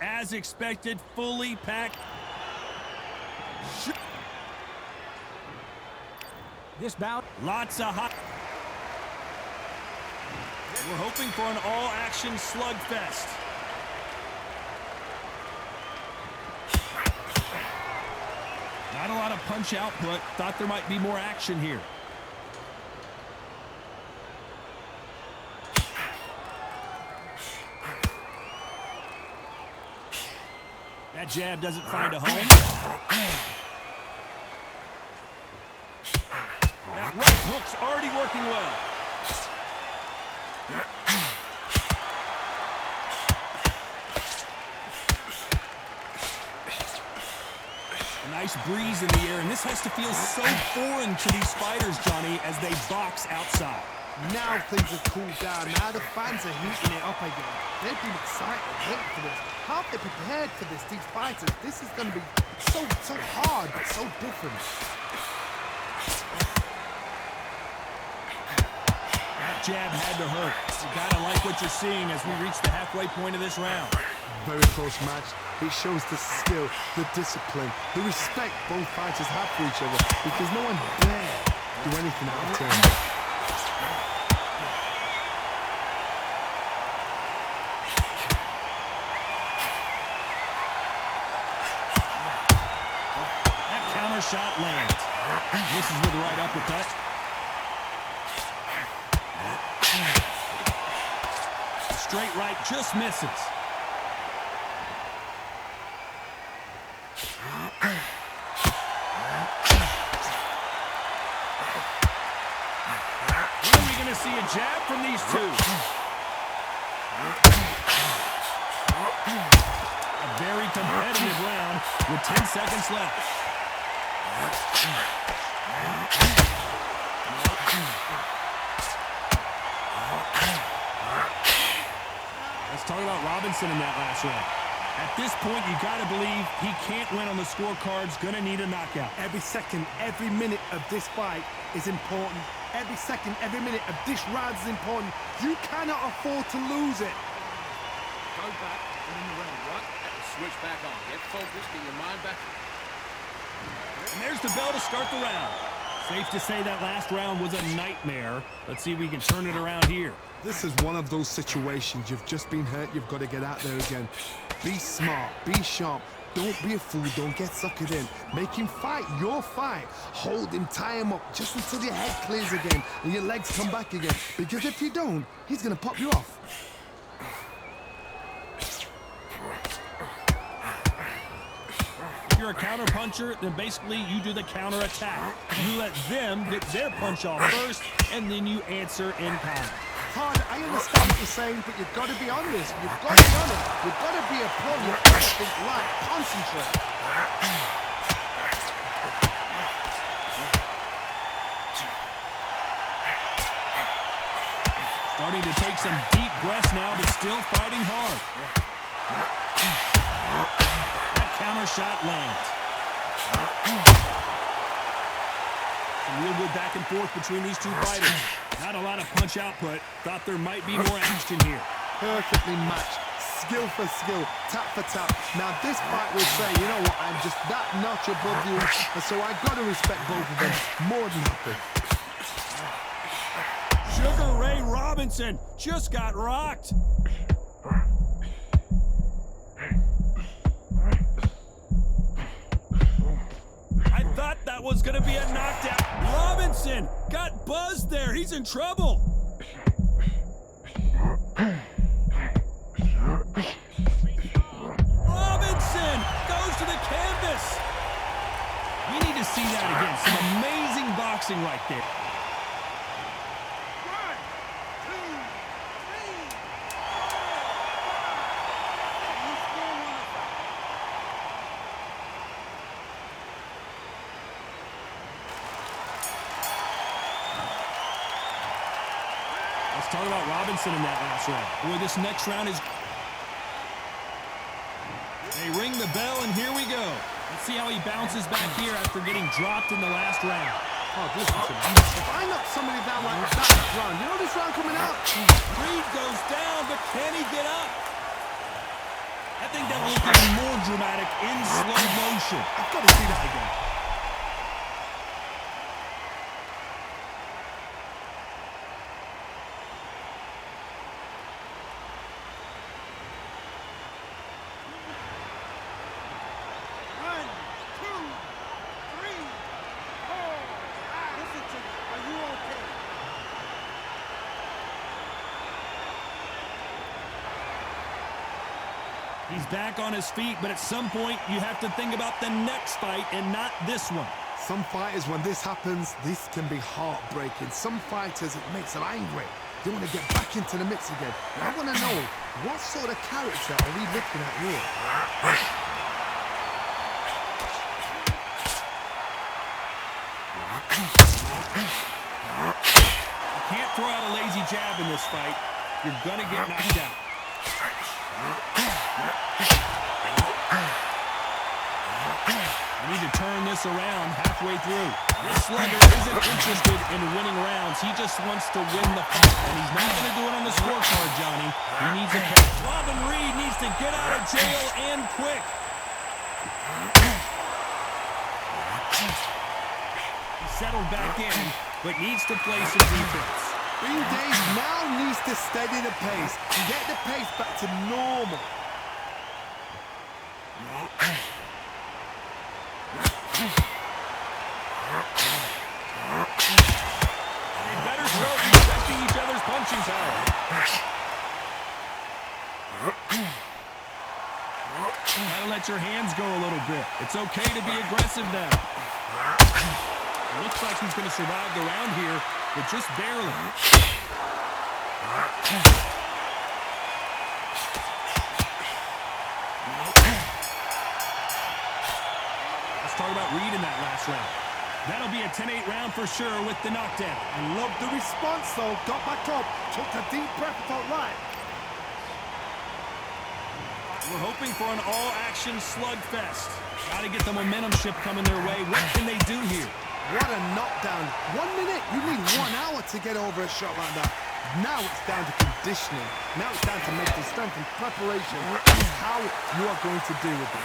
As expected, fully packed. This bout, Lots of hot. We're hoping for an all-action slugfest. Not a lot of punch output. Thought there might be more action here. That jab doesn't find a home. That right hook's already working well. A nice breeze in the air, and this has to feel so foreign to these fighters, Johnny, as they box outside. Now things have cooled down. Now the fans are heating it up again. They've been excited, waiting for this. How have they prepared for this, these fighters? This is going to be so hard, but so different. That jab had to hurt. You gotta like what you're seeing as we reach the halfway point of this round. Very close match. It shows the skill, the discipline, the respect both fighters have for each other, because no one dare do anything out of turn. That counter shot lands. Misses with the right uppercut. Straight right just misses. When are we going to see a jab from these two? A very competitive round with 10 seconds left. Let's talk about Robinson in that last round. At this point, you got to believe he can't win on the scorecards. Going to need a knockout. Every second, every minute of this fight is important. Every second, every minute of this round is important. You cannot afford to lose it. Go back and in the round, right? Switch back on. Get focused, get your mind back. And there's the bell to start the round. Safe to say that last round was a nightmare. Let's see if we can turn it around here. This is one of those situations. You've just been hurt. You've got to get out there again. Be smart. Be sharp. Don't be a fool. Don't get suckered in. Make him fight your fight. Hold him. Tie him up just until your head clears again and your legs come back again. Because if you don't, he's going to pop you off. If you're a counter puncher, then basically you do the counter attack. You let them get their punch off first, and then you answer in kind. Hard, I understand what you're saying, but you've got to be honest. You've got to be honest. You've got to be a pro. You've got to think light. Concentrate. Starting to take some deep breaths now, but still fighting hard. That counter shot lands. Some real good back and forth between these two fighters. Not a lot of punch output. Thought there might be more action here. Perfectly matched. Skill for skill. Tap for tap. Now this fight will say, you know what, I'm just that notch above you. And so I got to respect both of them more than happy. Sugar Ray Robinson just got rocked. I thought that was going to be a knockdown. Robinson got buzzed there. He's in trouble. Robinson goes to the canvas. We need to see that again. Some amazing boxing right there. Let's talk about Robinson in that last round. Boy, this next round is... They ring the bell, and here we go. Let's see how he bounces back here after getting dropped in the last round. Oh, listen to me. If I knock somebody down like that last round, you know this round coming out? Reed goes down, but can he get up? I think that almost getting more dramatic in slow motion. I've got to see that again. He's back on his feet, but at some point, you have to think about the next fight and not this one. Some fighters, when this happens, this can be heartbreaking. Some fighters, it makes them angry. They want to get back into the mix again. I want to know, what sort of character are we looking at here? You can't throw out a lazy jab in this fight. You're going to get knocked out. You need to turn this around halfway through. This slugger isn't interested in winning rounds. He just wants to win the fight. And he's not going to do it on the scorecard, Johnny. He needs a catch. Robin Reed needs to get out of jail and quick. He settled back in, but needs to play some defense. Green Days now needs to steady the pace, get the pace back to normal. They better start respecting each other's punching power. Gotta let your hands go a little bit. It's okay to be aggressive now. Looks like he's going to survive the round here, but just barely. Let's talk about Reed in that last round. That'll be a 10-8 round for sure with the knockdown. I love the response though. Got back up, took a deep breath, felt right. We're hoping for an all-action slugfest. Got to get the momentum shift coming their way. What can they do here? What a knockdown. 1 minute, you need 1 hour to get over a shot like that. Now it's down to conditioning. Now it's down to mental strength and preparation. It's how you are going to deal with it.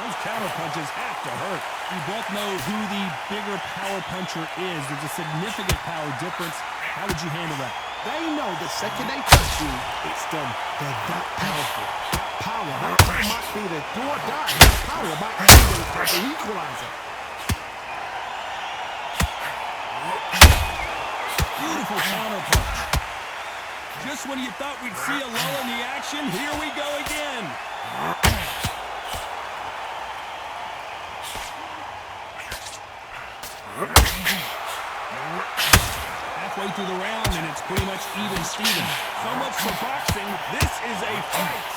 Those counter punches have to hurt. We both know who the bigger power puncher is. There's a significant power difference. How would you handle that? They know the second they touch you, it's done. They're that powerful. Power, that might be the do or die. Power might be the equalizer. Beautiful counter punch. Just when you thought we'd see a lull in the action, here we go again. Halfway through the round, and it's pretty much even Steven. So much for boxing. This is a fight.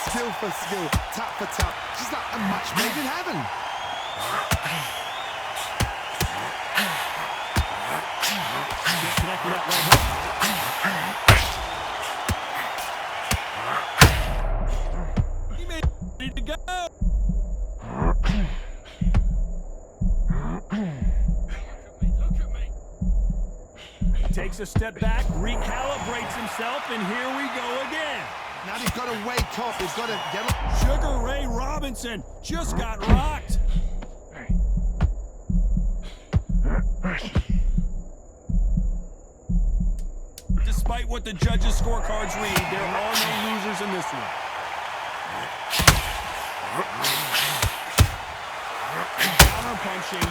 Skill for skill, tap for tap, just like a match made in heaven. Get connected with that right hook. He made it ready to go. Takes a step back, recalibrates himself, and here we go again. Now he's got to wake up, he's got to get up. Sugar Ray Robinson just got rocked. Despite what the judges' scorecards read, there are no losers in this one. Counter punching.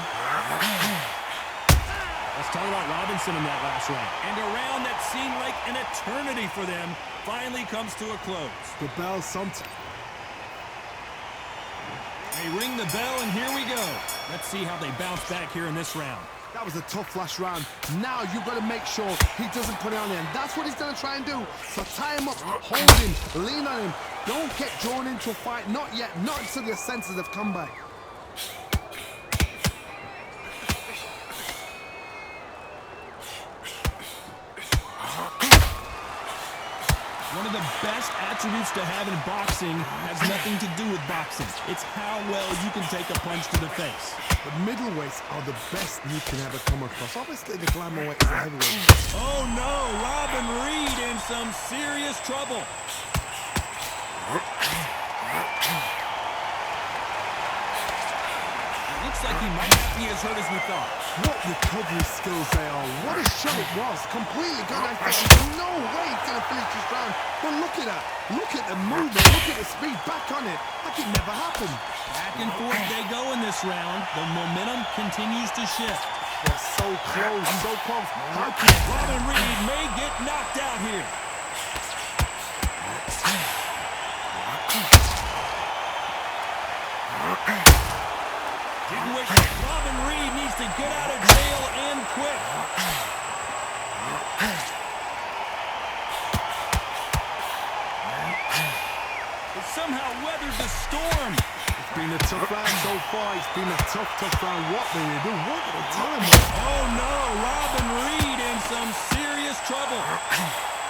Let's talk about Robinson in that last round. And a round that seemed like an eternity for them finally comes to a close. The bell sometimes. They ring the bell, and here we go. Let's see how they bounce back here in this round. That was a tough last round. Now you've got to make sure he doesn't put it on him. That's what he's going to try and do. So tie him up, hold him, lean on him. Don't get drawn into a fight. Not yet. Not until your senses have come back. One of the best attributes to having boxing has nothing to do with boxing. It's how well you can take a punch to the face. The middleweights are the best you can ever come across. Obviously, the glamour weight is the heavyweight. Oh no, Robin Reed in some serious trouble. Looks like he might not be as hurt as we thought. What recovery skills they are. What a shot it was. Completely good. I thought there's no way he's going to finish this round. But look at that. Look at the movement. Look at the speed. Back on it. Like it never happened. Back and forth they go in this round. The momentum continues to shift. They're so close. So close. How can Robin Reed may get knocked out here. Didn't wait. Robin Reed needs to get out of jail and quick. But somehow weathered the storm. It's been a tough round so far. It's been a tough round. What do they do? What do they tell him? Oh no, Robin Reed in some serious trouble.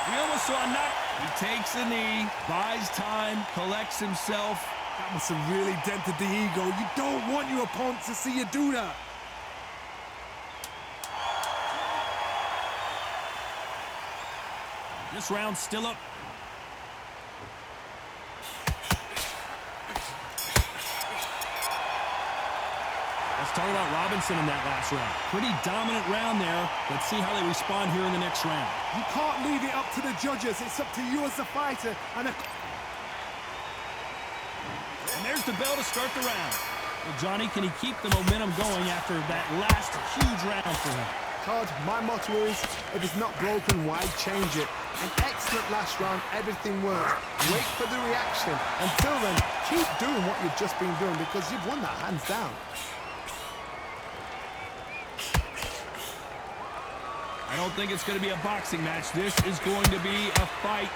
We almost saw a knock. He takes a knee, buys time, collects himself. That must have really dented the ego. You don't want your opponent to see you do that. This round's still up. Let's talk about Robinson in that last round. Pretty dominant round there. Let's see how they respond here in the next round. You can't leave it up to the judges. It's up to you as the fighter. And there's the bell to start the round. Well, Johnny, can he keep the momentum going after that last huge round for him? Todd, my motto is, if it's not broken, why change it? An excellent last round, everything works. Wait for the reaction. Until then, keep doing what you've just been doing because you've won that hands down. I don't think it's going to be a boxing match. This is going to be a fight.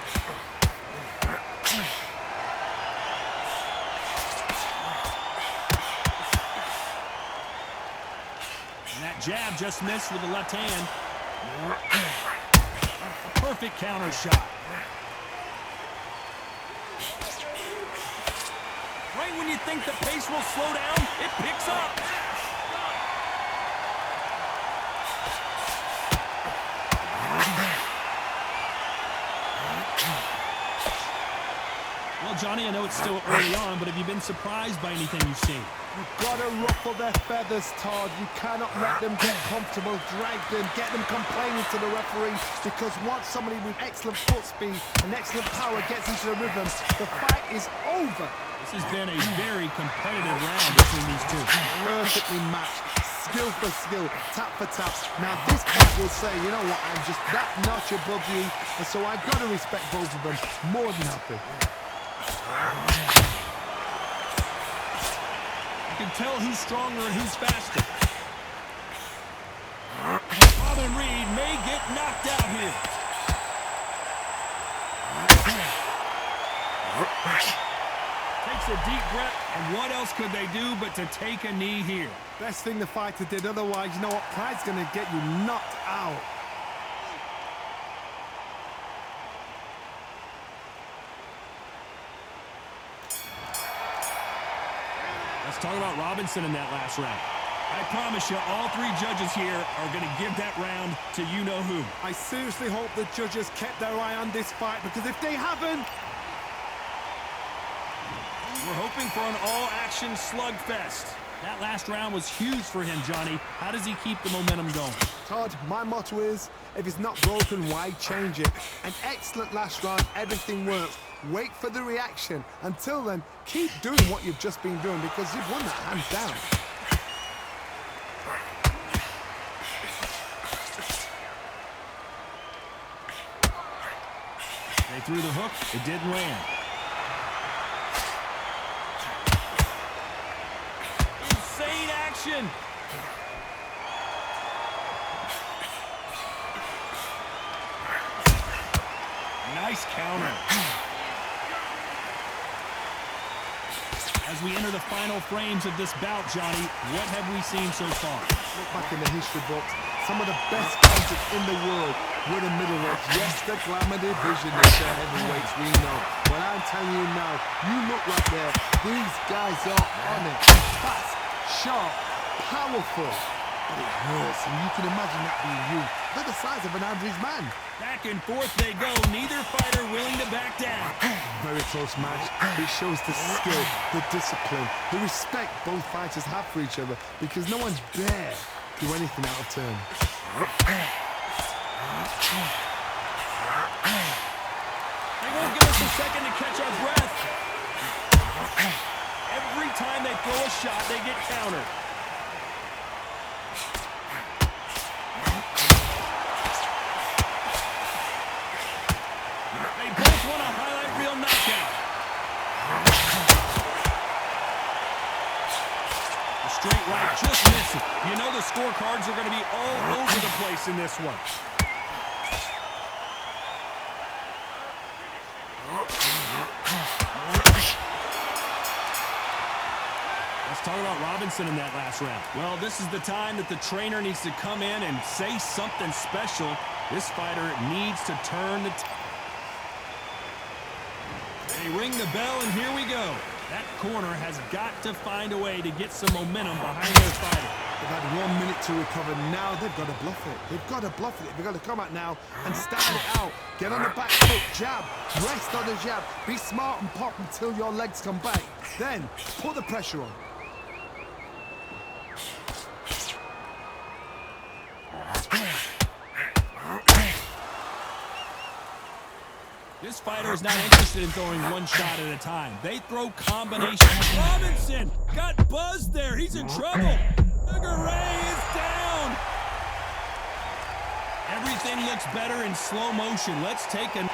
And that jab just missed with the left hand. A perfect counter shot. Right when you think the pace will slow down, it picks up. Well, Johnny, I know it's still early on, but have you been surprised by anything you've seen? You've got to ruffle their feathers, Todd. You cannot let them get comfortable, drag them, get them complaining to the referee, because once somebody with excellent foot speed and excellent power gets into the rhythm, the fight is over. This has been a very competitive round between these two. Perfectly matched, skill for skill, tap for tap. Now this fight will say, you know what, I'm just that notch above you, and so I've got to respect both of them more than happy. You can tell who's stronger and who's faster. Robin Reed may get knocked out here. Takes a deep breath, and what else could they do but to take a knee here? Best thing the fighter did, otherwise, you know what, pride's going to get you knocked out. Let's talk about Robinson in that last round. I promise you, all three judges here are going to give that round to you-know-who. I seriously hope the judges kept their eye on this fight, because if they haven't... We're hoping for an all-action slugfest. That last round was huge for him, Johnny. How does he keep the momentum going? Todd, my motto is, if it's not broken, why change it? An excellent last round, everything works. Wait for the reaction. Until then, keep doing what you've just been doing, because you've won that hands down. They threw the hook. It didn't land. Insane action. Nice counter. As we enter the final frames of this bout, Johnny, what have we seen so far? Look back in the history books. some of the best fighters in the world were the middleweights. Yes, the glamour division is the heavyweights, we know. But I'm telling you now, you look right there, these guys are on it. Fast, sharp, powerful. But it hurts, and you can imagine that being you. They're the size of an average man. Back and forth they go, neither fighter willing to back down. Very close match. It shows the skill, the discipline, the respect both fighters have for each other, because no one's dare do anything out of turn. They won't give us a second to catch our breath. Every time they throw a shot, they get countered. They both want a highlight reel knockout. The straight right just missing. You know the scorecards are going to be all over the place in this one. Let's talk about Robinson in that last round. Well, this is the time that the trainer needs to come in and say something special. This fighter needs to turn the They ring the bell, and here we go. That corner has got to find a way to get some momentum behind their fighter. They've had 1 minute to recover. Now they've got to bluff it. They've got to bluff it. They've got to come out now and stand it out. Get on the back foot, jab, rest on the jab. Be smart and pop until your legs come back. Then put the pressure on. This fighter is not interested in throwing one shot at a time. They throw combinations. Robinson got buzzed there. He's in trouble. Sugar Ray is down. Everything looks better in slow motion. Let's take a... 1, 2,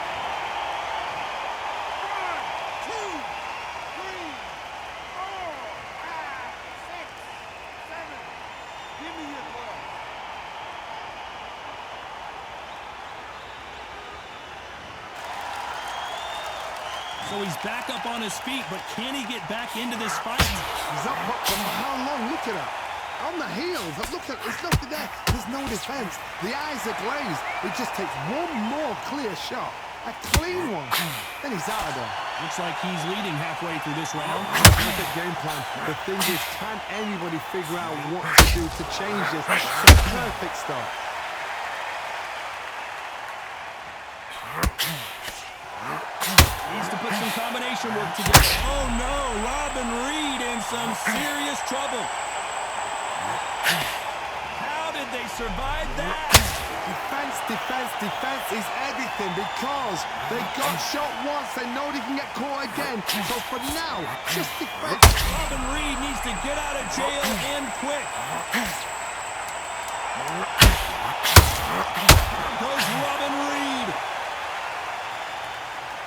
3, 4, 5, 6, 7. Give me your glove. So he's back up on his feet, but can he get back into this fight? He's up, but for how long? Look at that. On the heels. Look at, there's nothing there. There's no defense. The eyes are glazed. It just takes one more clear shot. A clean one. Then he's out of there. Looks like he's leading halfway through this round. Perfect game plan. The thing is, can anybody figure out what to do to change this? It's a perfect start. Needs to put some combination work together. Oh no, Robin Reed in some serious trouble. How did they survive that? Defense, defense, defense is everything, because they got shot once, they know they can get caught again. So for now, just defense. Robin Reed needs to get out of jail and quick. There goes Robin Reed.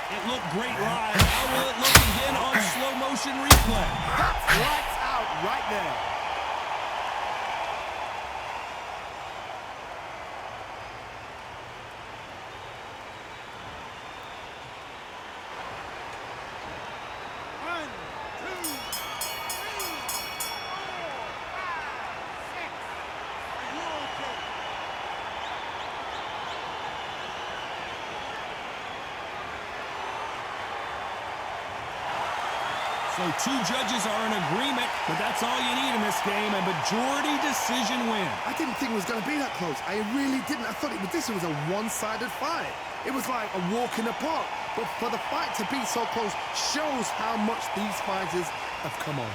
It looked great live. How will it look again on slow motion replay? That's lights out right there. So 2 judges are in agreement, but that's all you need in this game, a majority decision win. I didn't think it was going to be that close. I really didn't. I thought this was a one-sided fight. It was like a walk in the park. But for the fight to be so close shows how much these fighters have come on.